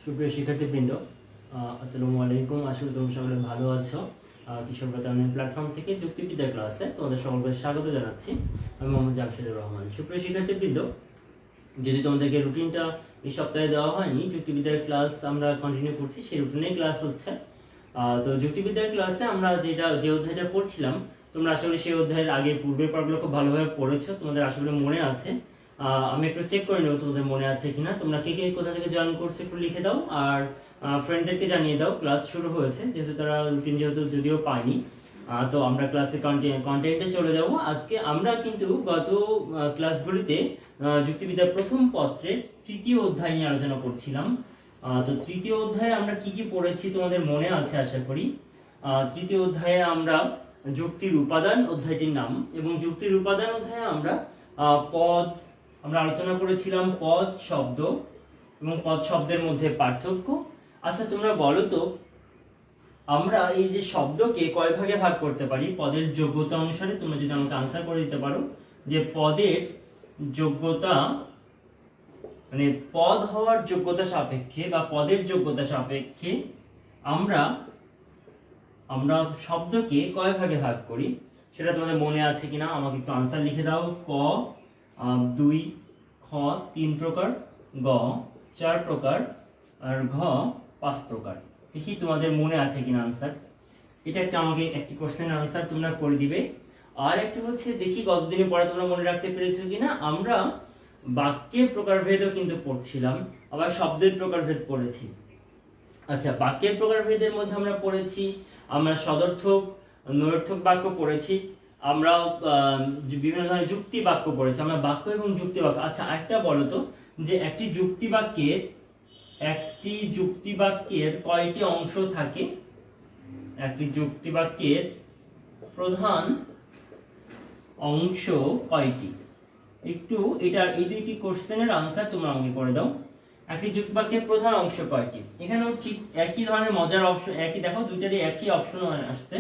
সুপ্রিয় শিক্ষার্থীবৃন্দ, আসসালামু আলাইকুম। আসলে তোমরা সকলে ভালো আছো। কিশোর বাতায়নের প্ল্যাটফর্ম থেকে যুক্তিবিদ্যা ক্লাসে তোমাদের সকলকে স্বাগত জানাচ্ছি। আমি মোহাম্মদ জামশেদুর রহমান। সুপ্রিয় শিক্ষার্থীবৃন্দ, যদি তোমাদেরকে রুটিনটা এই সপ্তাহে দেওয়া হয়নি, যুক্তিবিদ্যার ক্লাস আমরা কন্টিনিউ করছি, সেই রুটিনেই ক্লাস হচ্ছে। তো যুক্তিবিদ্যার ক্লাসে আমরা যে অধ্যায়টা পড়ছিলাম, তোমরা আশা করি সেই অধ্যায়ের আগে পূর্বের পর্বগুলো খুব ভালোভাবে পড়েছো, তোমাদের আশা করি মনে আছে। আমি একটু চেক করে নেব তোমাদের মনে আছে কিনা। তোমরা কে কে কোথা থেকে জয়েন করছো একটু লিখে দাও, আর ফ্রেন্ডদেরকে জানিয়ে দাও ক্লাস শুরু হয়েছে, যেহেতু তারা রুটিন যদিও পায়নি। তো আমরা ক্লাসে কন্টেন্টে চলে যাব। আজকে আমরা কিন্তু গত ক্লাসগুলিতে যুক্তিবিদ্যার প্রথম পত্রের তৃতীয় অধ্যায় নিয়ে আলোচনা করছিলাম। তো তৃতীয় অধ্যায়ে আমরা কি কি পড়েছি তোমাদের মনে আছে আশা করি। তৃতীয় অধ্যায়ে আমরা যুক্তির উপাদান অধ্যায়টির নাম, এবং যুক্তির উপাদান অধ্যায়ে আমরা আমরা আলোচনা করেছিলাম পদ, শব্দ এবং পদ শব্দের মধ্যে পার্থক্য। আচ্ছা, তোমরা বলো তো, আমরা এই যে শব্দকে কয় ভাগে ভাগ করতে পারি পদের যোগ্যতা অনুসারে? তোমরা যদি আমাকে আনসার করে দিতে পারো যে পদের যোগ্যতা, মানে পদ হওয়ার যোগ্যতা সাপেক্ষে বা পদের যোগ্যতা সাপেক্ষে আমরা শব্দকে কয় ভাগে ভাগ করি, সেটা তোমাদের মনে আছে কিনা আমাকে একটু আনসার লিখে দাও। ক 2, খ 3 প্রকার, গ 4 প্রকার, আর ঘ 5 প্রকার। দেখি তোমাদের মনে আছে কিনা আনসার। এটা একটা আমাকে একটি কোশ্চেনের আনসার তোমরা করে দিবে। আর একটা হচ্ছে, দেখি কতদিনের পরে তোমরা মনে রাখতে পেরেছো কিনা, আমরা বাক্যের প্রকারভেদও কিন্তু পড়ছিলাম, আবার শব্দের প্রকারভেদ পড়েছি। আচ্ছা, বাক্যের প্রকারভেদের মধ্যে আমরা পড়েছি, আমরা সদর্থক নৈর্থক বাক্য পড়েছি, আমরা বিভিন্ন ধরনের যুক্তি বাক্য পড়েছি, আমরা বাক্য এবং যুক্তি বাক্য। আচ্ছা, একটা বলো তো, যে একটি যুক্তি বাক্যের কয়টি অংশ থাকে? একটি যুক্তি বাক্যের প্রধান অংশ কয়টি? একটু এই দুইটি কোশ্চেনের আনসার তোমরা আমাকে করে দাও। একটি যুক্তি বাক্যের প্রধান অংশ কয়টি? এখানেও ঠিক একই ধরনের মজার অপশন, একই দেখো দুইটারই একই অপশন আসছে,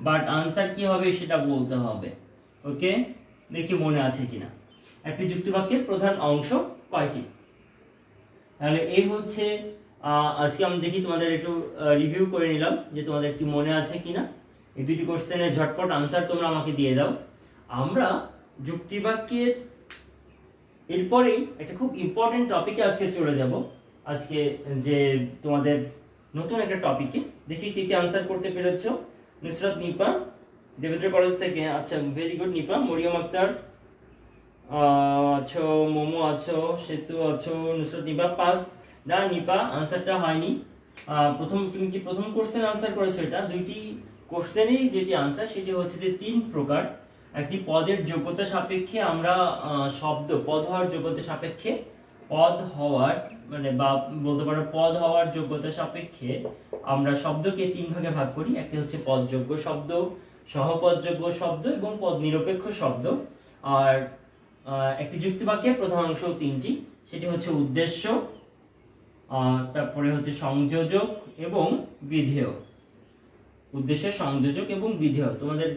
বাট আনসার কি হবে সেটা বলতে হবে। ওকে, দেখি মনে আছে কিনা। একটি যুক্তি বাক্যের প্রধান অংশ কয়টি? তাহলে এই হচ্ছে আজকে আমি দেখি তোমাদের একটু রিভিউ করে নিলাম যে তোমাদের কি মনে আছে কিনা। এই দুটি কোশ্চেনের ঝটপট আনসার তোমরা আমাকে দিয়ে দাও। আমরা যুক্তি বাক্যের এরপরেই একটা খুব ইম্পর্টেন্ট টপিকে আজকে চলে যাব। আজকে যে তোমাদের নতুন একটা টপিকে, দেখি কে কে আনসার করতে পেরেছো। নুসরাত নিপা দেবেন্দ্র কলেজ থেকে, আচ্ছা ভেরি গুড নিপা। মরিয়ম আক্তার আছো, মোমো আছো, সেতু আছো, নুসরাত নিপা পাস। না নিপা, আনসারটা হয়নি। তুমি কি প্রথম কোশ্চেন আনসার করেছো? এটা দুইটি কোশ্চেনেরই যেটি আনসার সেটি হচ্ছে যে 3 প্রকার। একটি পদের যোগ্যতা সাপেক্ষে আমরা পদ হওয়ার যোগ্যতা সাপেক্ষে পদ হওয়ার বা বলতে পারো পদ হওয়ার যোগ্যতা সাপেক্ষে আমরা শব্দকে 3 ভাগে ভাগ করি। একটি হচ্ছে পদযোগ্য শব্দ, সহপদযোগ্য শব্দ এবং পদ নিরপেক্ষ শব্দ। আর একটি যুক্তি বাক্যের প্রধান অংশ 3টি, সেটি হচ্ছে উদ্দেশ্য, তারপরে হচ্ছে সংযোজক এবং বিধেয়। উদ্দেশ্য, সংযোজক এবং বিধেয়। তোমাদের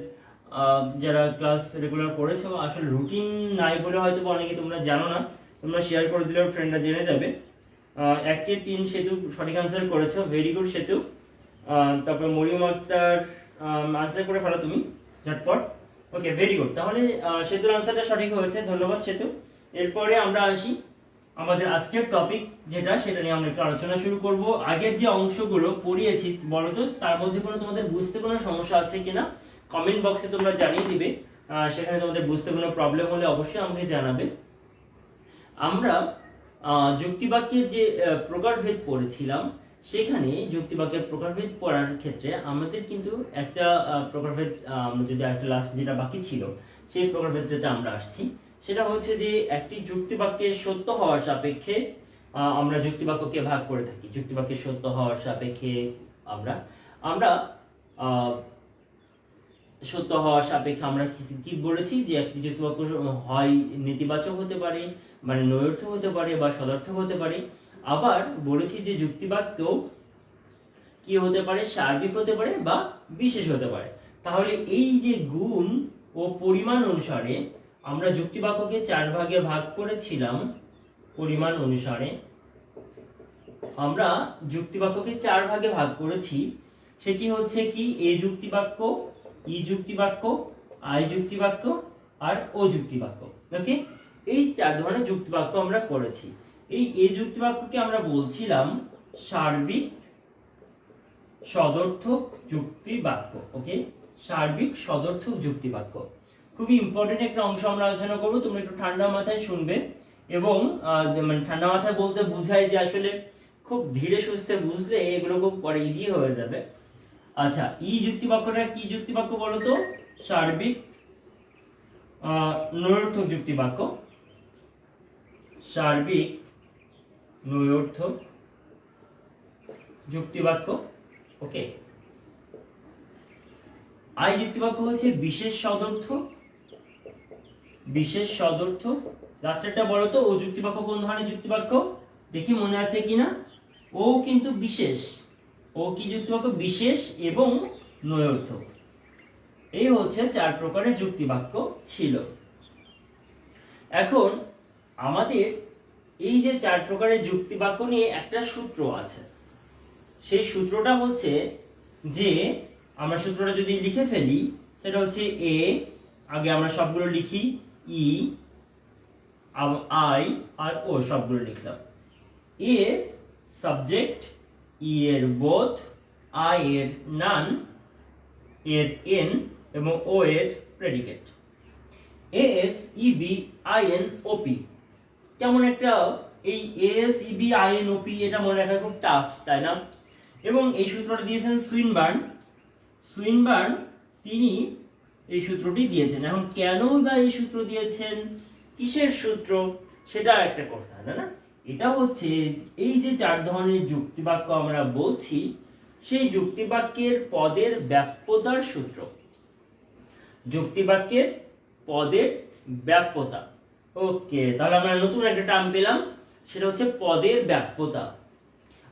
যারা ক্লাস রেগুলার করেছো, আসলে রুটিন নাই বলে হয়তো অনেকে তোমরা জানো না, তোমরা শেয়ার করে দিলে ফ্রেন্ডরা জেনে যাবে। 1 কে 3 সেতু সঠিক আনসার করেছো, ভেরি গুড সেতু। তারপর মরিয়ম আক্তার আনসার করে ফেলো তুমি ঝটপট। ওকে, ভেরি গুড। তাহলে সেতুর আনসারটা সঠিক হয়েছে, ধন্যবাদ সেতু। এরপরে আমরা আসি আমাদের আজকের টপিক যেটা, সেটা নিয়ে আমরা একটু আলোচনা শুরু করব। আগের যে অংশগুলো পড়িয়েছি বলো তো, তার মধ্যে কোনো তোমাদের বুঝতে কোনো সমস্যা আছে কিনা কমেন্ট বক্সে তোমরা জানিয়ে দিবে। সেখানে তোমাদের বুঝতে কোনো প্রবলেম হলে অবশ্যই আমাকে জানাবে। আমরা যুক্তিবাক্যের যে প্রকারভেদ পড়েছিলাম, সেখানে যুক্তিবাক্যের প্রকারভেদ পড়ার ক্ষেত্রে আমাদের কিন্তু একটা প্রকারভেদ, যদি একটা লাস্ট যেটা বাকি ছিল সেই প্রকারভেদটাতে আমরা আসছি। সেটা হচ্ছে যে একটি যুক্তিবাক্যের সত্য হওয়ার সাপেক্ষে আমরা যুক্তিবাক্যকে ভাগ করে থাকি। যুক্তিবাক্যের সত্য হওয়ার সাপেক্ষে আমরা সত্য হওয়ার সাপেক্ষে আমরা কি বলেছি, যে একটি যুক্তিবাক্য হয় নেতিবাচক হতে পারে, মানে নৈর্থক হতে পারে বা সদর্থক হতে পারে। আবার বলেছি যে যুক্তিবাক্য কি হতে পারে, সার্বিক হতে পারে বা বিশেষ হতে পারে। তাহলে এই যে গুণ ও পরিমাণ অনুসারে আমরা যুক্তিবাক্যকে 4 ভাগে ভাগ করেছিলাম। পরিমাণ অনুসারে আমরা যুক্তিবাক্যকে 4 ভাগে ভাগ করেছি। সেটি হচ্ছে কি এ যুক্তিবাক্য, ই যুক্তিবাক্য, আই যুক্তিবাক্য আর ও যুক্তিবাক্য। ওকে, এই 4 ধরনের যুক্তিবাক্য আমরা করেছি। এই এ যুক্তিবাক্যকে আমরা বলছিলাম সার্বিক সদর্থক যুক্তিবাক্য। ওকে, সার্বিক সদর্থক যুক্তিবাক্য খুবই ইম্পর্টেন্ট একটা অংশ আমরা আলোচনা করব। তোমরা একটু ঠান্ডা মাথায় শুনবে এবং মানে ঠান্ডা মাথায় বলতে বুঝাই যে আসলে খুব ধীরে সুস্থে বুঝলে এগুলো খুব পরে ইজি হয়ে যাবে। আচ্ছা, ই যুক্তিবাক্যটা কি যুক্তিবাক্য বলো তো? সার্বিক নৈরর্থক যুক্তিবাক্য, সার্বিক নৈরর্থক যুক্তিবাক্য। ওকে, আই যুক্তিবাক্য হচ্ছে বিশেষ সদর্থক, বিশেষ সদর্থক। লাস্টেরটা বলো তো ও যুক্তিবাক্য কোন ধরনের যুক্তিবাক্য? দেখি মনে আছে কিনা। ও কিন্তু বিশেষ, ও কি যুক্তিবাক্য? বিশেষ এবং নৈরর্থক। এই হচ্ছে 4 প্রকারের যুক্তিবাক্য ছিল। এখন আমাদের এই যে 4 প্রকারের যুক্তিবাক্য নিয়ে একটা সূত্র আছে। সেই সূত্রটা হচ্ছে যে আমরা সূত্রটা যদি লিখে ফেলি, সেটা হচ্ছে এ, আগে আমরা সবগুলো লিখি, ই, আই আর ও সবগুলো লিখলাম। এ সাবজেক্ট, ই এর বোথ, আই এর নান, এর এন এবং ও এর predicate. S E B I N O P. কেমন একটা এই S E B I N O P, এটা মনে রাখা খুব টাফ, তাই না? এবং এই সূত্রটা দিয়েছেন সুইনবার্ন। সুইনবার্ন তিনি এই সূত্রটি দিয়েছেন। এখন কেন বা এই সূত্র দিয়েছেন, কিসের সূত্র, সেটা একটা কথা, তাই না? এটা হচ্ছে এই যে 4 ধরনের যুক্তিবাক্য আমরা বলছি, সেই যুক্তিবাক্যের পদের ব্যাপ্যতার সূত্র। যুক্তিবাক্যের পদের ব্যাপ্যতা। ওকে, তাহলে আমরা নতুন একটা টার্ম পেলাম, সেটা হচ্ছে পদের ব্যাপ্যতা।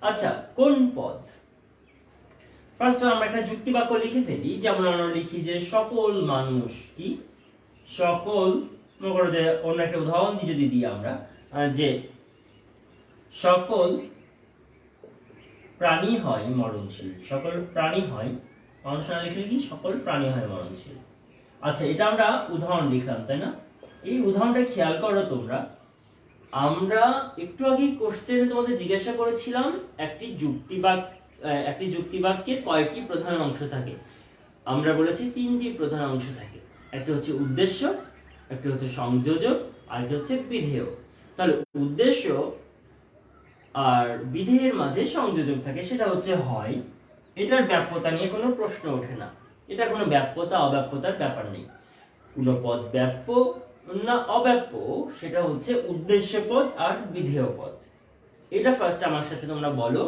আচ্ছা, কোন পদ? ফার্স্ট আমরা একটা যুক্তিবাক্য লিখে ফেলি। যেমন আমরা লিখি যে সকল মানুষ, কি সকল, মনে করো যে অন্য একটা উদাহরণ দিয়ে যদি দিই আমরা, যে সকল প্রাণী হয় মরণশীল, সকল প্রাণী হয়, মানুষ না লিখলে কি সকল প্রাণী হয় মরণশীল। আচ্ছা, এটা আমরা উদাহরণ লিখলাম, তাই না? এই উদাহরণটা খেয়াল করো তোমরা। আমরা একটু আগে কোশ্চেনে তোমাদের জিজ্ঞাসা করেছিলাম একটি যুক্তিবাক্যের কয়টি প্রধান অংশ থাকে। আমরা বলেছি 3টি প্রধান অংশ থাকে। একটা হচ্ছে উদ্দেশ্য, একটা হচ্ছে সংযোজক, আর একটা হচ্ছে বিধেয়। তাহলে উদ্দেশ্য আর বিধেয়ের মাঝে সংযোজক থাকে, সেটা হচ্ছে হয়। এটার ব্যাপ্যতা নিয়ে কোনো প্রশ্ন ওঠে না। এটা কোনো ব্যাপ্যতা অব্যাপ্যতার ব্যাপার নেই। কোনো পদ ব্যাপ্য না অব্যাপ্য, সেটা হচ্ছে উদ্দেশ্য পদ আর বিধেয় পদ। এটা ফার্স্ট আমার সাথে তোমরা বলো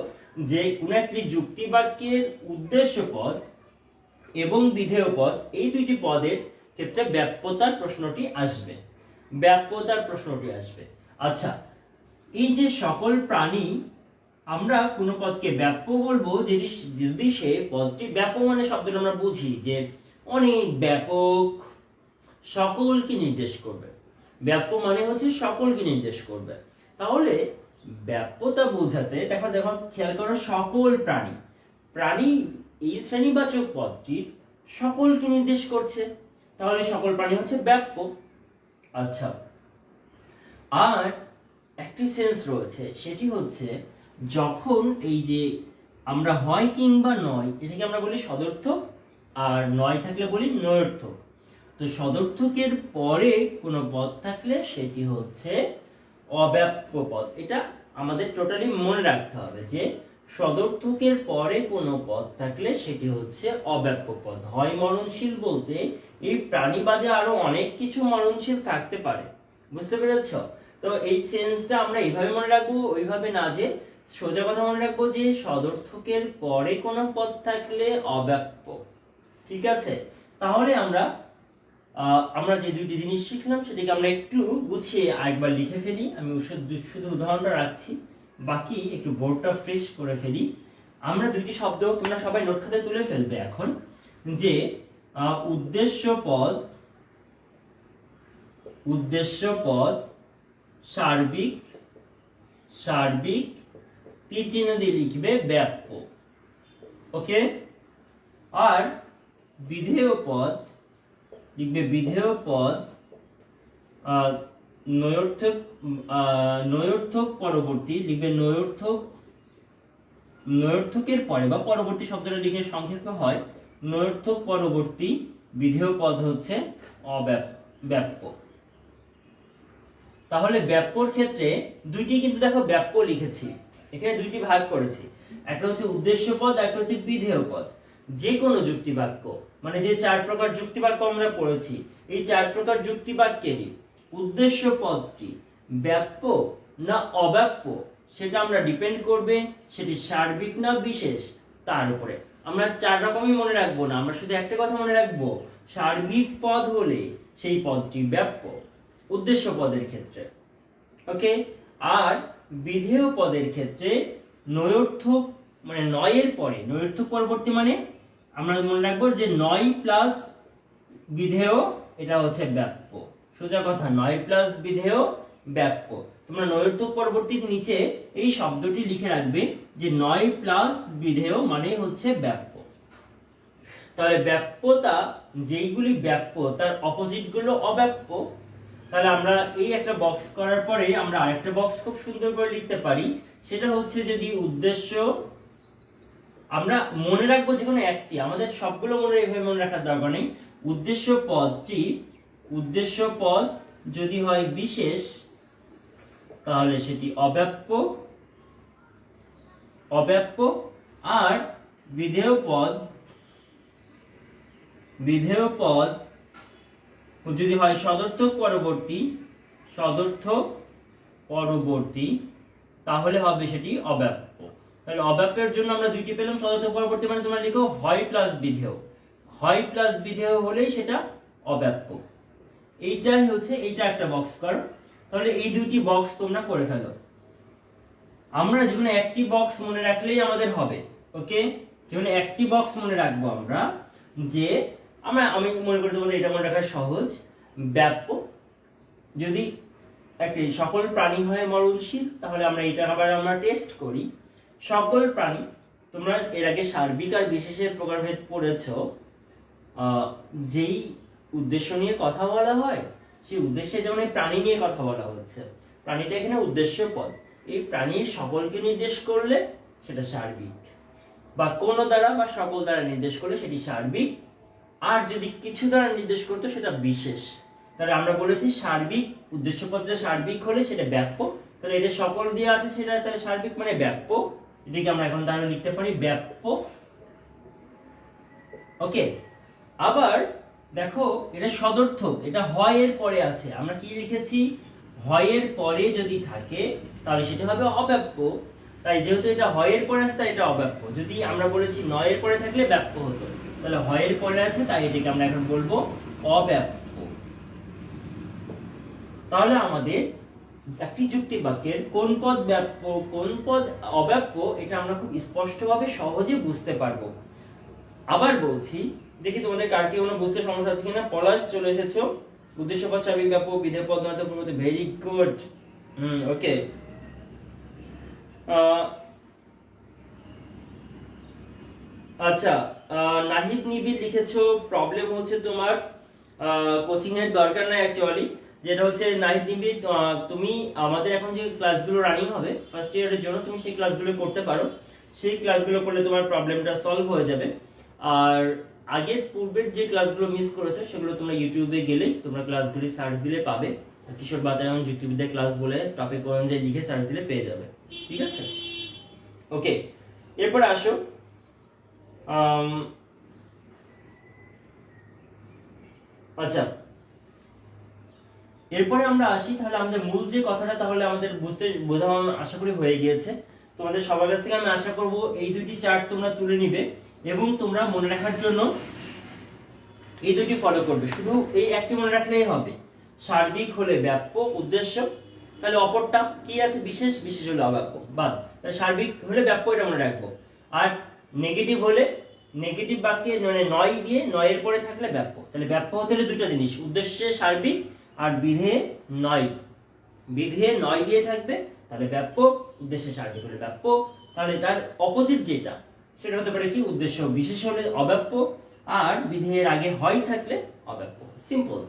যে কোন একটি যুক্তিবাক্যের উদ্দেশ্য পদ এবং বিধেয় পদ, এই দুইটি পদের ক্ষেত্রে ব্যাপ্যতার প্রশ্নটি আসবে, ব্যাপ্যতার প্রশ্নটি আসবে। আচ্ছা, এই যে সকল প্রাণী, আমরা কোন পদকে ব্যাপ্য বলবো যদি সে পদটি ব্যাপ্য মানে শব্দটা আমরা বুঝি যে অনেক ব্যাপক, সকলকে নির্দেশ করবে। ব্যাপ্য মানে হচ্ছে সকলকে নির্দেশ করবে। তাহলে ব্যাপ্যতা বোঝাতে দেখো দেখো খেয়াল করো, সকল প্রাণী, প্রাণী এই শ্রেণীবাচক পদটির সকলকে নির্দেশ করছে, তাহলে সকল প্রাণী হচ্ছে ব্যাপ্য। আচ্ছা, আর একটি সেন্স রয়েছে, সেটি হচ্ছে যখন এই যে আমরা হয় কিংবা নয়, এটাকে আমরা বলি সদর্থক, আর নয় থাকলে বলি নৈরর্থক। তো সদর্থকের পরে কোনো পদ থাকলে সেটি হচ্ছে অব্যাপ্য পদ। এটা আমাদের টোটালি মনে রাখতে হবে যে সদর্থকের পরে কোনো পদ থাকলে সেটি হচ্ছে অব্যাপ্য পদ। হয় মরণশীল বলতে এই প্রাণীবাদে আরো অনেক কিছু মরণশীল থাকতে পারে, বুঝতে পেরেছ? তো এই সেন্সটা আমরা এইভাবে মনে রাখবো, ওইভাবে না যে সোজা কথা মনে রাখবো যে সদর্থকের পরে কোনো পদ থাকলে অব্যাপ্য। ঠিক আছে, তাহলে আমরা যে দুইটি জিনিস শিখলাম সেটাকে আমরা একটু গুছিয়ে আরেকবার লিখে ফেলি। আমি শুধু উদাহরণটা রাখছি, বাকি একটু বোর্ডটা ফ্রেশ করে ফেলি। আমরা দুইটি শব্দ তোমরা সবাই নোট খাতায় তুলে ফেলবে এখন, যে উদ্দেশ্য পদ, উদ্দেশ্য পদ সার্বিক, সার্বিক তীর চিহ্ন দিয়ে লিখবে ব্যাপ্য। ওকে, আর বিধেয় পদ লিখবে বিধেয় পদ নৈর্থক নৈর্থক পরবর্তী লিখবে নৈর্থকের পরে বা পরবর্তী শব্দটা লিখে সংক্ষেপে হয় নৈর্থক পরবর্তী বিধেয় পদ হচ্ছে ব্যাপ্য। তাহলে ব্যাপ্যর ক্ষেত্রে দুইটি কিন্তু দেখো ব্যাপ্য লিখেছি, এখানে দুইটি ভাগ করেছি, একটা হচ্ছে উদ্দেশ্য পদ, একটা হচ্ছে বিধেয় পদ। যে কোনো যুক্তি বাক্য মানে যে 4 প্রকার যুক্তি বাক্য আমরা পড়েছি, এই 4 প্রকার যুক্তি বাক্যেরই উদ্দেশ্য পদটি ব্যাপ্য না অব্যাপ্য সেটা আমরা ডিপেন্ড করবে সেটি সার্বিক না বিশেষ তার উপরে। আমরা 4 রকমই মনে রাখবো না, আমরা শুধু একটা কথা মনে রাখবো, সার্বিক পদ হলে সেই পদটি ব্যাপ্য উদ্দেশ্য পদের ক্ষেত্রে। ওকে, আর বিধেয় পদের ক্ষেত্রে নৈর্থক মানে নয়ের পরে, নৈর্থক পরবর্তী মানে আমরা মনে রাখবো যে 9 প্লাস বিধেয় এটা হচ্ছে ব্যাপ্য। সোজা কথা, 9 প্লাস বিধেয় ব্যাপ্য। তোমরা নৈর্থক পরবর্তীর নিচে এই শব্দটি লিখে রাখবে যে 9 প্লাস বিধেয় মানে হচ্ছে ব্যাপ্য। তাহলে ব্যাপ্যতা যেইগুলি ব্যাপ্য তার অপোজিট গুলো অব্যাপ্য। তাহলে আমরা এই একটা বক্স করার পরে আমরা আরেকটা বক্স খুব সুন্দর করে লিখতে পারি, সেটা হচ্ছে যদি উদ্দেশ্য, আমরা মনে রাখবো যে কোনো একটি, আমাদের সবগুলো মনে রাখার দরকার নেই। উদ্দেশ্য পদ যদি হয় বিশেষ তাহলে সেটি অব্যাপ্য, আর বিধেয় পদ যদি হয় সদর্থক পরবর্তী তাহলে হবে সেটি অব্যাপ্য। তাহলে অব্যাপ্যের জন্য আমরা দুইটি পেলাম, সদর্থক পরবর্তী মানে তোমরা লিখো হয় প্লাস বিধেয়, হয় প্লাস বিধেয় হলেই সেটা অব্যাপ্য। এইটাই হচ্ছে, এইটা একটা বক্স করো। তাহলে এই দুইটি বক্স তোমরা করে ফেলো। আমরা যেকোনো একটি বক্স মনে রাখলেই আমাদের হবে। ওকে, যেকোনো একটি বক্স মনে রাখবো আমরা, যে আমি মনে করি তোমাদের এটা মনে রাখা সহজ। ব্যাপ্য যদি একটি সকল প্রাণী হয় মরণশীল, তাহলে আমরা এটা আবার আমরা টেস্ট করি। সকল প্রাণী, তোমরা এর আগে সার্বিক আর বিশেষের প্রকারভেদ পড়েছো। যেই উদ্দেশ্য নিয়ে কথা বলা হয় সেই উদ্দেশ্যে যেমন এই প্রাণী নিয়ে কথা বলা হচ্ছে, প্রাণীটা এখানে উদ্দেশ্য পদ, এই প্রাণীর সকলকে নির্দেশ করলে সেটা সার্বিক, বা কোনো দ্বারা বা সকল দ্বারা নির্দেশ করলে সেটি সার্বিক, আর যদি কিছু দ্বারা নির্দেশ করতো সেটা বিশেষ। তাহলে আমরা বলেছি সার্বিক, উদ্দেশ্য পদটা সার্বিক হলে সেটা ব্যাপ্য। তাহলে এটা সকল দিয়ে আছে সেটা তাহলে সার্বিক মানে ব্যাপ্য, এটাকে আমরা এখন তাহলে লিখতে পারি ব্যাপ্য। ওকে, আবার দেখো এটা সদর্থক, এটা হয় এর পরে আছে, আমরা কি লিখেছি হয় এর পরে যদি থাকে তাহলে সেটা হবে অব্যাপ্য। তাই যেহেতু এটা হয় এর পরে আছে তাই এটা অব্যাপ্য। যদি আমরা বলেছি 9 এর পরে থাকলে ব্যাপ্য হতো, তাহলে হয় এর পরে আছে তাই এটাকে আমরা এখন বলবো অব্যাপ্য। তাহলে আমাদের একটি যুক্তি বাক্যের কোন পদ ব্যাপ্য কোন পদ অব্যাপ্য এটা আমরা খুব স্পষ্টভাবে সহজে বুঝতে পারবো। আবার বলছি, দেখি তোমাদের কার কি কোনো বুঝতে সমস্যা আছে কিনা। পলাশ চলে এসেছো, উদ্দেশ্য পদ সার্বিক ব্যাপ্য বিধেয় পদ নৈর্থক পরবর্তী, ভেরি গুড। ওকে, আচ্ছা, নাহিদ নিবিড় লিখেছো প্রবলেম হচ্ছে তোমার কোচিং এর দরকার নাই অ্যাকচুয়ালি। যেটা হচ্ছে নাহিদ নিবিড়, তুমি আমাদের এখন যে ক্লাসগুলো রানিং হবে ফার্স্ট ইয়ারের জন্য তুমি সেই ক্লাসগুলো করতে পারো, সেই ক্লাসগুলো করলে তোমার প্রবলেমটা সলভ হয়ে যাবে। আর আগের পূর্বের যে ক্লাসগুলো মিস করেছো সেগুলো তোমরা ইউটিউবে গেলেই তোমরা ক্লাসগুলি সার্চ দিলে পাবে, কিশোর বাতায়ন যুক্তিবিদ্যা ক্লাস বলে টপিক অনুযায়ী লিখে সার্চ দিলে পেয়ে যাবে। ঠিক আছে, ওকে, এরপর আসো আচ্ছা, এরপরে আমরা আসি তাহলে আমাদের মূল যে কথাটা, তাহলে আমাদের বোঝা আশা করি হয়ে গিয়েছে। তোমাদের সবার কাছ থেকে আমি আশা করব এই দুইটি চার্ট তোমরা তুলে নিবে এবং তোমরা মনে রাখার জন্য এই দুটি ফলো করবে। শুধু এই একটি মনে রাখলেই হবে, সার্বিক হলে ব্যাপ্য উদ্দেশ্য, তাহলে অপরটা কি আছে বিশেষ, বিশেষ হলে অব্যাপ্য, বাদ। তাহলে সার্বিক হলে ব্যাপ্য এটা মনে রাখবো, আর নেগেটিভ হলে নেগেটিভ বাক্যে মানে 9 দিয়ে 9 এর পরে থাকলে ব্যাপ্য। তাহলে ব্যাপ্য হতে হলে দুটো জিনিস, উদ্দেশ্যে সার্বিক আর বিধেয়ে 9, বিধেয়ে 9 দিয়ে থাকবে তাহলে ব্যাপ্য, উদ্দেশ্যে সার্বিক হলে ব্যাপ্য, তাহলে তার অপোজিট যেটা সেটা হতে পারে কি উদ্দেশ্য বিশেষ হলে অব্যাপ্য, আর বিধেয়ের আগে হয় থাকলে অব্যাপ্য। সিম্পল।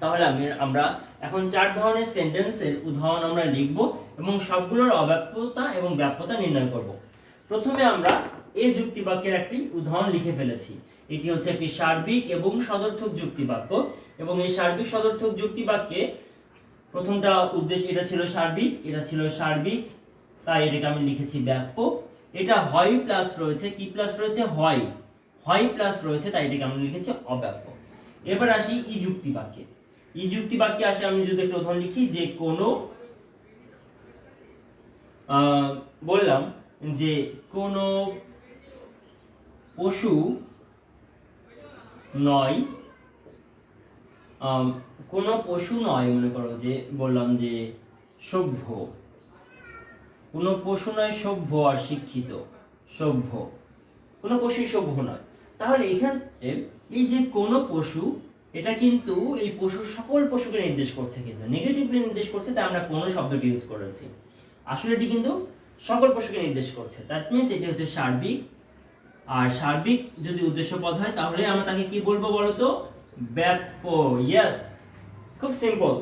তাহলে আমরা এখন 4 ধরনের সেন্টেন্সের উদাহরণ আমরা লিখব এবং সবগুলোর অব্যাপ্যতা এবং ব্যাপ্যতা নির্ণয় করব। প্রথমে আমরা এই যুক্তিবাক্যের একটি উদাহরণ লিখে ফেলেছি। এটি হচ্ছে একটি সার্বিক এবং সদর্থক যুক্তিবাক্য, এবং এই সার্বিক সদর্থক যুক্তিবাক্যে প্রথমটা উদ্দেশ্য, এটা ছিল সার্বিক, তাই এটাকে আমি লিখেছি ব্যাপ্য। এটা হয় প্লাস রয়েছে, কি প্লাস রয়েছে, হয় প্লাস রয়েছে, তাই এটাকে আমি লিখেছি অব্যাপ্য। এবার আসি ই যুক্তিবাক্যে। ই যুক্তিবাক্যে আসে আমি যদি একটা উদাহরণ লিখি, যে কোনো বললাম যে কোনো পশু নয়, মনে করো যে বললাম যে সভ্য, কোনো পশু নয় সভ্য আর শিক্ষিত, সভ্য, কোনো পশুই সভ্য নয়। তাহলে এখানে এই যে কোনো পশু, এটা কিন্তু এই পশুর সকল পশুকে নির্দেশ করছে, কিন্তু নেগেটিভলি নির্দেশ করছে, তাই আমরা কোনো শব্দটি ইউজ করেছি। আসলে এটি কিন্তু সকল পশুকে নির্দেশ করছে। দ্যাট মিন্স এটি হচ্ছে সার্বিক, আর সার্বিক যদি উদ্দেশ্য পদ হয় তাহলে আমরা তাকে কি বলবো বলতো, ব্যাপ্য। ইয়েস, খুব সিম্পল।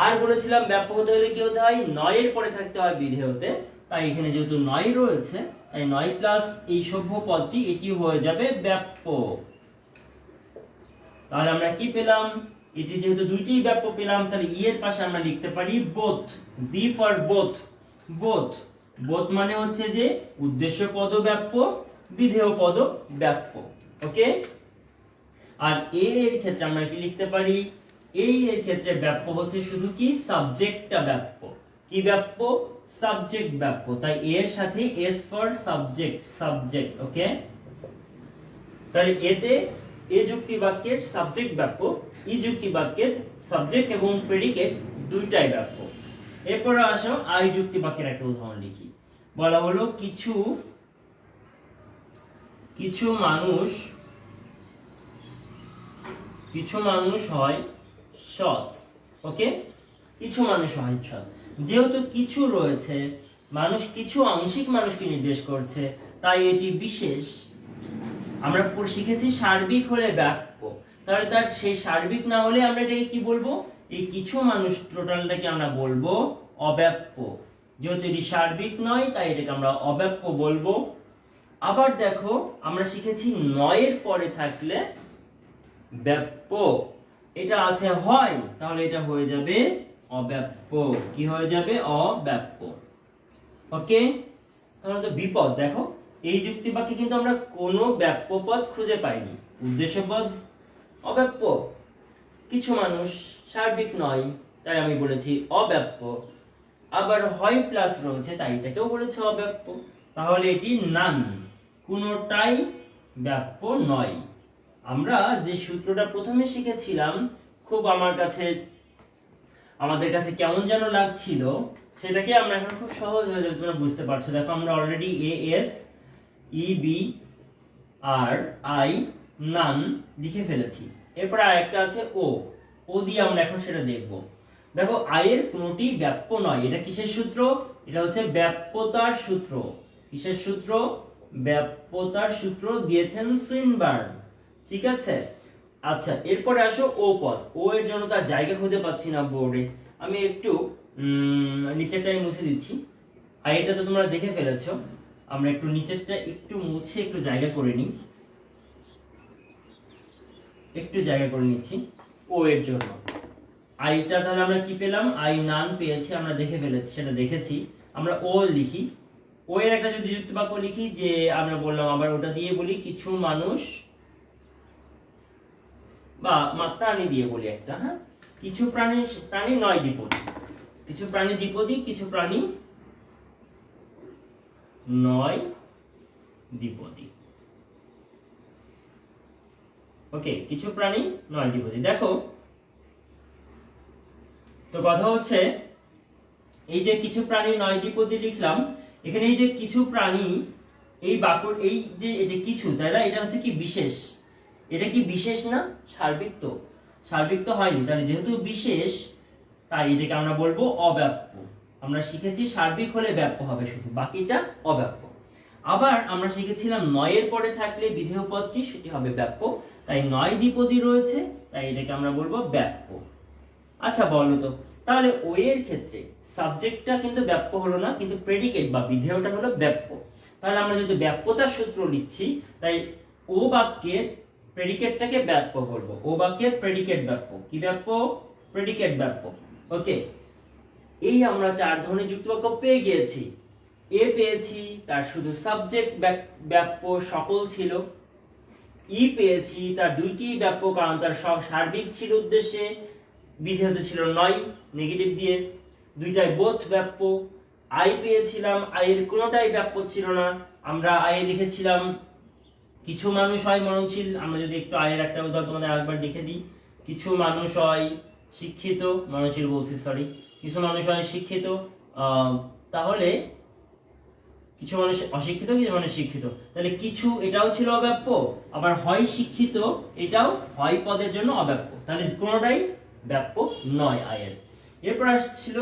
আর বলেছিলাম ব্যাপ্য হতে হলে কি হতে হয়, নয়ের পরে থাকতে হয় বিধেয়তে, তাই এখানে যেহেতু নয় রয়েছে, তাই নয় প্লাস এই সভ্য পদটি, এটি হয়ে যাবে ব্যাপ্য। তাহলে আমরা কি পেলাম, এটি যেহেতু দুইটি ব্যাপ্য পেলাম, তাহলে ই এর পাশে আমরা লিখতে পারি both, B for both. Both মানে হচ্ছে যে উদ্দেশ্য পদ ব্যাপ্য, বিধেয় পদ ব্যাপ্য। ওকে। আর এ এর ক্ষেত্রে আমরা কি লিখতে পারি, এই এর ক্ষেত্রে ব্যাপ্য হচ্ছে শুধু কি সাবজেক্টটা ব্যাপ্য। কি ব্যাপ্য, সাবজেক্ট ব্যাপ্য, তাই এর সাথে এস ফর সাবজেক্ট। ওকে। তাহলে এতে এ যুক্তি বাক্যের সাবজেক্ট ব্যাপ্য, ই যুক্তি বাক্যের সাবজেক্ট এবং প্রেডিকেট দুইটাই ব্যাপ্য। এরপর আসো আই যুক্তি বাক্যের একটা উদাহরণ লিখি। বলা হলো কিছু মানুষ হয় সৎ। ওকে, কিছু মানুষ হয় সৎ। যেহেতু কিছু রয়েছে, মানুষ কিছু আংশিক মানুষকে নির্দেশ করছে, তাই এটি বিশেষ। আমরা শিখেছি সার্বিক হলে ব্যাপ্য, তাহলে তার সেই সার্বিক না হলে আমরা এটাকে কি বলবো, এই কিছু মানুষ টোটালটাকে আমরা বলবো অব্যাপ্য। যেহেতু এটি সার্বিক নয়, তাই এটাকে আমরা অব্যাপ্য বলবো। আবার দেখো, আমরা শিখেছি নয়ের পরে থাকলে ব্যাপ্য, এটা আছে হয়, তাহলে এটা হয়ে যাবে অব্যাপ্য। কি হয়ে যাবে, অব্যাপ্য। ওকে। তাহলে তো বিপদ, দেখো এই যুক্তি বাক্যে কিন্তু আমরা কোনো ব্যাপ্য পদ খুঁজে পাইনি। উদ্দেশ্য পদ অব্যাপ্য, কিছু মানুষ সার্বিক নয়, তাই আমি বলেছি অব্যাপ্য। আবার হয় প্লাস রয়েছে, তাই এটাকেও বলেছে অব্যাপ্য। তাহলে এটি নান, কোনোটাই ব্যাপ্য নয়। আমরা যে সূত্রটা প্রথমে শিখেছিলাম, খুব আমাদের কাছে কেমন যেন লাগছিল, সেটাকে আমরা এখন খুব সহজ হয়ে যাবে, তোমরা বুঝতে পারছো। দেখো আমরা already A S E B R I নান লিখে ফেলেছি। এরপর আর একটা আছে ও দিয়ে আমরা এখন সেটা দেখব। দেখো আই এর কোনোটি ব্যাপ্য নয়, এটা কিসের সূত্র, এটা হচ্ছে ব্যাপ্যতার সূত্র। কিসের সূত্র, ব্যাপ্যতার সূত্র দিয়েছেন সুইনবার্ন। ঠিক আছে। আচ্ছা, এরপরে আসো ও পদ। ও এর জন্য তার জায়গা খুঁজে পাচ্ছি না বোর্ডে, আমি একটু নিচেরটাই মুছে দিচ্ছি। আর এটা তো তোমরা দেখে ফেলেছো, আমরা একটু নিচেরটা একটু মুছে একটু জায়গা করে নিই, একটু জায়গা করে নিচ্ছি ও এর জন্য। আইটা তাহলে আমরা কি পেলাম, আই নান পেয়েছি, আমরা দেখে ফেলেছি, সেটা দেখেছি। আমরা ও লিখি, ও এর একটা যদি যুক্ত বাক্য লিখি, যে আমরা বললাম আবার ওটা দিয়ে বলি, কিছু মানুষ বা প্রাণী দিয়ে বলি একটা, হ্যাঁ, কিছু প্রাণী নয় দ্বিপদী, কিছু প্রাণী দ্বিপদী, কিছু প্রাণী নয় দ্বিপদী। ওকে, কিছু প্রাণী নয় দ্বিপদী। দেখো তো কথা হচ্ছে, এই যে কিছু প্রাণী নয় দ্বিপদী লিখলাম, এখানে এই যে কিছু প্রাণী, এই বাক্যর এই যে এটা কিছু, তাই না, এটা হচ্ছে কি বিশেষ। এটা কি বিশেষ না, সার্বিক তো, সার্বিক তো হয়নি, তাহলে যেহেতু বিশেষ, তাই এটাকে আমরা বলবো অব্যাপ্য। আমরা শিখেছি সার্বিক হলে ব্যাপ্য হবে শুধু, বাকিটা অব্যাপ্য। আবার আমরা শিখেছিলাম নয়ের পরে থাকলে বিধেয় পদটি সেটি হবে ব্যাপ্য, তাই নয় দ্বিপদী রয়েছে, তাই এটাকে আমরা বলবো ব্যাপ্য। আচ্ছা বলো তো, তাহলে ও এর ক্ষেত্রে সাবজেক্টটা কিন্তু ব্যাপ্য হলো না, কিন্তু প্রেডিকেট বা বিধেয়টা হলো ব্যাপ্য। তাহলে আমরা যদি ব্যাপ্যতার সূত্র লিখছি, তাই ও বাক্যের প্রেডিকেটটাকে ব্যাপ্য বলবো। ও বাক্যের প্রেডিকেট ব্যাপ্য। কি ব্যাপ্য? প্রেডিকেট ব্যাপ্য। ওকে, এই আমরা চার ধরনের যুক্তবাক্য পেয়ে গিয়েছি। এ পেয়েছি, তার শুধু সাবজেক্ট ব্যাপ্য সকল ছিল। ই পেয়েছি, তার দুইটি ব্যাপ্য, কারণ তার সার্বিক ছিল উদ্দেশ্যে, বিধেয়ত ছিল নয় নেগেটিভ দিয়ে, দুইটাই বোথ ব্যাপ্য। আই পেয়েছিলাম, আয়ের কোনোটাই ব্যাপ্য ছিল না। আমরা আয়ে লিখেছিলাম কিছু মানুষ হয় মননশীল। আমরা যদি একটু আয়ের একটা উদাহরণ তোমাদের আরেকবার লিখে দিই, কিছু মানুষ হয় শিক্ষিত, মননশীল বলছি সরি, কিছু মানুষ হয় শিক্ষিত, তাহলে কিছু মানুষ অশিক্ষিত, কিছু মানুষ শিক্ষিত, তাহলে কিছু এটাও ছিল অব্যাপ্য, আবার হয় শিক্ষিত এটাও হয় পদের জন্য অব্যাপ্য, তাহলে কোনোটাই ব্যাপ্য নয় আয়ের। এরপর আসছিল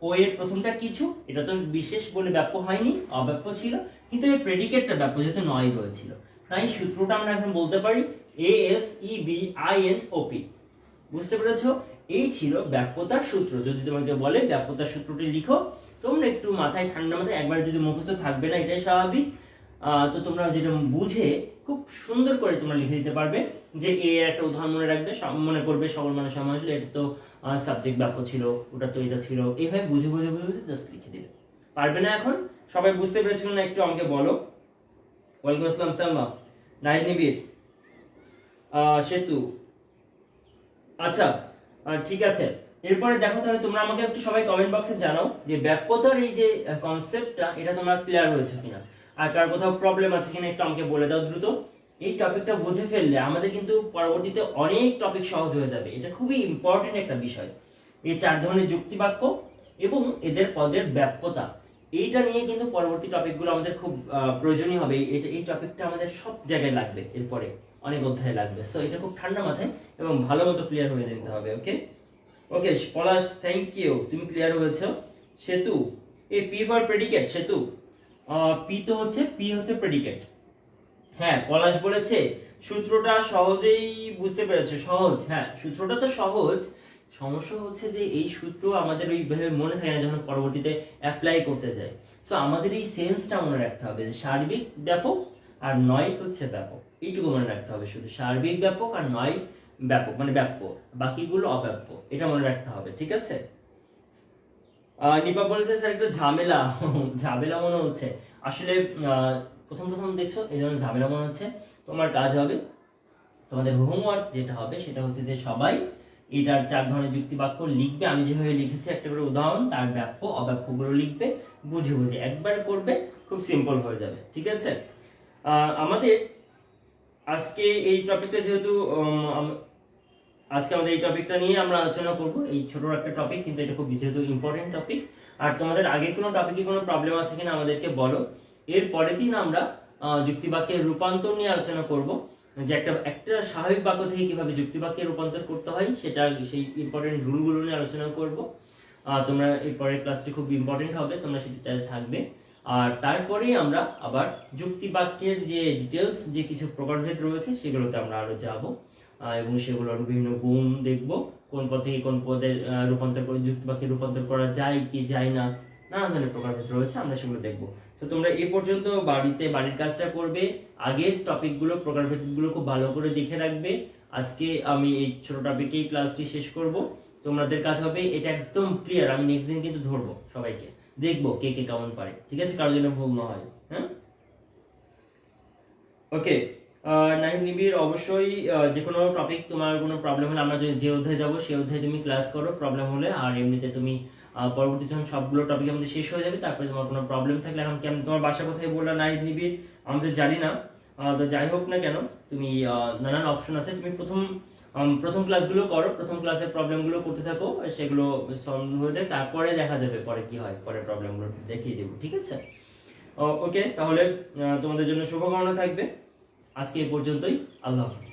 ও এর প্রথমটা কিছু, এটা তো বিশেষ বলে ব্যাপ্য হয়নি, অব্যাপ্য ছিল, কিন্তু এই প্রেডিকেটটা ব্যাপ্য যেহেতু নয় রয়েছিল, তাই সূত্রটা আমরা এখন বলতে পারি ASEBINOP। বুঝতে পেরেছো? এই ছিল ব্যাপ্যতার সূত্র। যদি তোমাকে বলে ব্যাপ্যতার সূত্রটি লিখো, তোমরা একটু মাথায় ঠান্ডা মাথায়, একবার যদি মুখস্থ থাকবে না এটাই স্বাভাবিক, তো তোমরা যেটা বুঝে খুব সুন্দর করে তোমরা লিখে দিতে পারবে যে এর একটা উদাহরণ মনে রাখবে, মনে করবে সকল মানুষ সমাজ হলে এটা তো সাবজেক্ট ব্যাপ্য ছিল, ওটা তো এটা ছিল, এইভাবে বুঝে বুঝে বুঝে বুঝে জাস্ট লিখে দিবে। পারবে না এখন? সবাই বুঝতে পেরেছিল না? একটু আমাকে বলো। ওয়ালাইকুম আসসালাম সালমা, নাহিদ নিবির, সেতু। আচ্ছা ঠিক আছে, এরপরে দেখো তাহলে তোমরা আমাকে একটু সবাই কমেন্ট বক্সে জানাও যে ব্যাপ্যতার এই যে কনসেপ্টটা এটা তোমরা ক্লিয়ার হয়েছে কিনা, আর কার কোথাও প্রবলেম আছে কিনা একটু আমাকে বলে দাও দ্রুত। এই টপিকটা বুঝে ফেললে আমাদের কিন্তু পরবর্তীতে অনেক টপিক সহজ হয়ে যাবে। এটা খুবই ইম্পর্টেন্ট একটা বিষয়, এই চার ধরনের যুক্তি বাক্য এবং এদের পদের ব্যাপ্যতা, এইটা নিয়ে কিন্তু পরবর্তী টপিকগুলো আমাদের খুব প্রয়োজনীয় হবে। এই টপিকটা আমাদের সব জায়গায় লাগবে, এরপরে অনেক অধ্যায় লাগবে। সো এটা খুব ঠান্ডা মাথায় এবং ভালো মতো ক্লিয়ার হয়ে নিতে হবে। ওকে ওকে পলাশ, থ্যাংক ইউ, তুমি ক্লিয়ার হয়েছো। সেতু, এই পি ফর প্রেডিকেট, সেতু পি তো হচ্ছে, পি হচ্ছে প্রেডিকেট। হ্যাঁ পলাশ বলেছে সূত্রটা সহজেই বুঝতে পেরেছে, সহজ। হ্যাঁ সূত্রটা তো সহজ, সমস্যা হচ্ছে যে এই সূত্র আমাদের ওইভাবে মনে থাকে না যখন পরবর্তীতে অ্যাপ্লাই করতে যায়। সো আমাদের এই সেন্সটা মনে রাখতে হবে যে সার্বিক ব্যাপক আর নয় হচ্ছে ব্যাপক, এইটুকু মনে রাখতে হবে। শুধু সার্বিক ব্যাপক আর নয় ব্যাপক মানে ব্যাপ্য, বাকিগুলো অব্যাপ্য, এটা মনে রাখতে হবে। ঠিক আছে? নিপা বলেছে স্যার একটু ঝামেলা ঝামেলা মনে হচ্ছে, আসলে প্রথম প্রথম দেখছো এই জন্য ঝামেলা মনে হচ্ছে। তোমার কাজ হবে, তোমাদের হোমওয়ার্ক যেটা হবে সেটা হচ্ছে যে সবাই এটার চার ধরনের যুক্তি বাক্য লিখবে। আমি যেভাবে লিখেছি একটা করে উদাহরণ, তার ব্যাপ্য অব্যাপ্যগুলো লিখবে, বুঝে বুঝে একবার করবে, খুব সিম্পল হয়ে যাবে। ঠিক আছে? আমাদের আজকে এই টপিকটা যেহেতু আজকে আমাদের এই টপিকটা নিয়ে আমরা আলোচনা করব, এই ছোট একটা টপিক, কিন্তু এটা খুব যেহেতু ইম্পর্টেন্ট টপিক। আর তোমাদের আগে কোনো টপিকে কোনো প্রবলেম আছে কিনা আমাদেরকে বলো। এর পরের দিন আমরা যুক্তিবাক্যের রূপান্তর নিয়ে আলোচনা করব, যে একটা স্বাভাবিক বাক্য থেকে কিভাবে যুক্তিবাক্যে রূপান্তর করতে হয় সেটা, সেই ইম্পর্টেন্ট রুলগুলো নিয়ে আলোচনা করব। তোমরা এই পরের ক্লাসটি খুব ইম্পর্টেন্ট হবে, তোমরা সেটাতে থাকবে। আর তারপরেই আমরা আবার যুক্তিবাক্যের যে ডিটেলস, যে কিছু প্রকারভেদ রয়েছে সেগুলোতে আমরা আরো যাব এবং সেগুলোর বিভিন্ন গুণ দেখব, কোন পদ থেকে কোন পদের রূপান্তর করে যুক্তিবাক্যে রূপান্তর করা যায় কি যায় না, নানা ধরনের প্রকারভেদ রয়েছে, আমরা সেগুলো দেখব। তো তোমরা এই পর্যন্ত বাড়ির কাজটা করবে, আগের টপিকগুলো প্রকারভেদগুলো খুব ভালো করে দেখে রাখবে। আজকে আমি এই ছোট টপিকেই ক্লাসটি শেষ করব। তোমাদের কাজ হবে এটা একদম ক্লিয়ার, আমি নেক্সট দিন কিন্তু ধরবো সবাইকে, দেখবো কে কে কেমন পারে। ঠিক আছে? কারোর জন্য ভুল না হয়। হ্যাঁ ওকে নাহিদ নিবিড়, অবশ্যই যে কোনো টপিক তোমার কোনো প্রবলেম হলে আমরা যে অধ্যায়ে যাবো সেই অধ্যায়ে তুমি ক্লাস করো প্রবলেম হলে। আর এমনিতে তুমি পরবর্তী যখন সবগুলো টপিক আমাদের শেষ হয়ে যাবে তারপরে তোমার কোনো প্রবলেম থাকলে, এখন কেমন তোমার বাসা কোথায় বললা নাহিদ নিবিড় আমাদের জানি না, তো যাই হোক না কেন তুমি নানান অপশন আছে, তুমি প্রথম ক্লাসগুলো করো, প্রথম ক্লাসের প্রবলেমগুলো করতে থাকো, সেগুলো সলভ হয়ে যায়, তারপরে দেখা যাবে পরে কি হয়, পরে প্রবলেমগুলো দেখিয়ে দেবো। ঠিক আছে? ওকে তাহলে তোমাদের জন্য শুভকামনা থাকবে। আজকে এই পর্যন্তই, আল্লাহ হাফেজ।